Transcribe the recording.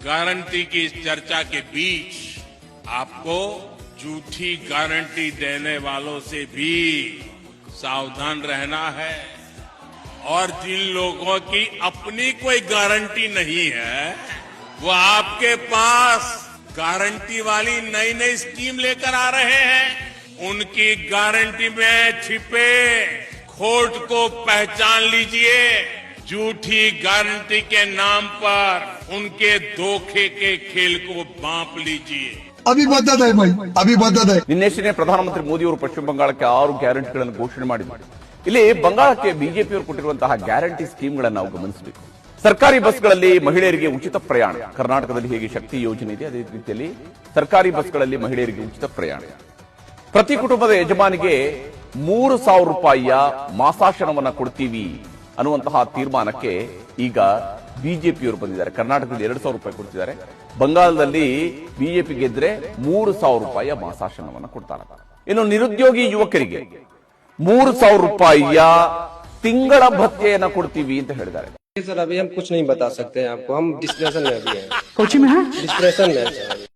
Guarantee की इस चर्चा के बीच आपको झूठी गारंटी देने वालों से भी सावधान रहना है और जिन लोगों की अपनी कोई गारंटी नहीं है वो आपके पास गारंटी वाली नई नई स्कीम लेकर आ रहे हैं। उनकी गारंटी में छिपे खोट को पहचान लीजिए। झूठी गारंटी के नाम पर उनके धोखे के खेल को बांप लीजिए। ನಿನ್ನೆಷ್ಟೇ ಪ್ರಧಾನಮಂತ್ರಿ ಮೋದಿ ಅವರು ಪಶ್ಚಿಮ ಬಂಗಾಳಕ್ಕೆ 6 ಗ್ಯಾರಂಟಿಗಳನ್ನು ಘೋಷಣೆ ಮಾಡಿದ್ದಾರೆ. ಇಲ್ಲಿ ಬಂಗಾಳಕ್ಕೆ ಬಿಜೆಪಿಯವರು ಕೊಟ್ಟಿರುವಂತಹ ಗ್ಯಾರಂಟಿ ಸ್ಕೀಮ್ಗಳನ್ನು ನಾವು ಗಮನಿಸಬೇಕು. ಸರ್ಕಾರಿ ಬಸ್ಗಳಲ್ಲಿ ಮಹಿಳೆಯರಿಗೆ ಉಚಿತ ಪ್ರಯಾಣ, ಕರ್ನಾಟಕದಲ್ಲಿ ಹೇಗೆ ಶಕ್ತಿ ಯೋಜನೆ ಇದೆ ಅದೇ ರೀತಿಯಲ್ಲಿ ಸರ್ಕಾರಿ ಬಸ್ಗಳಲ್ಲಿ ಮಹಿಳೆಯರಿಗೆ ಉಚಿತ ಪ್ರಯಾಣ. ಪ್ರತಿ ಕುಟುಂಬದ ಯಜಮಾನಿಗೆ 3,000 ರೂಪಾಯಿಯ ಮಾಸಾಶನವನ್ನ ಕೊಡ್ತೀವಿ ಅನ್ನುವಂತಹ ತೀರ್ಮಾನಕ್ಕೆ ಈಗ ಬಿಜೆಪಿಯವರು ಬಂದಿದ್ದಾರೆ. ಕರ್ನಾಟಕದಲ್ಲಿ 2,000 ರೂಪಾಯಿ ಕೊಡ್ತಿದ್ದಾರೆ. ಬಂಗಾಳದಲ್ಲಿ ಬಿಜೆಪಿ ಗೆದ್ರೆ 3,000 ರೂಪಾಯಿಯ ಮಾಸಾಶನವನ್ನ ಕೊಡ್ತಾರೆ. ಇನ್ನು ನಿರುದ್ಯೋಗಿ ಯುವಕರಿಗೆ 3,000 ರೂಪಾಯಿಯ ತಿಂಗಳ ಭತ್ಯೆಯನ್ನ ಕೊಡ್ತೀವಿ ಅಂತ ಹೇಳಿದ್ದಾರೆ. सर अभी हम कुछ नहीं बता सकते हैं आपको, हम डिस्प्रेशन में अभी हैं। कोची में है डिस्प्रेशन में है।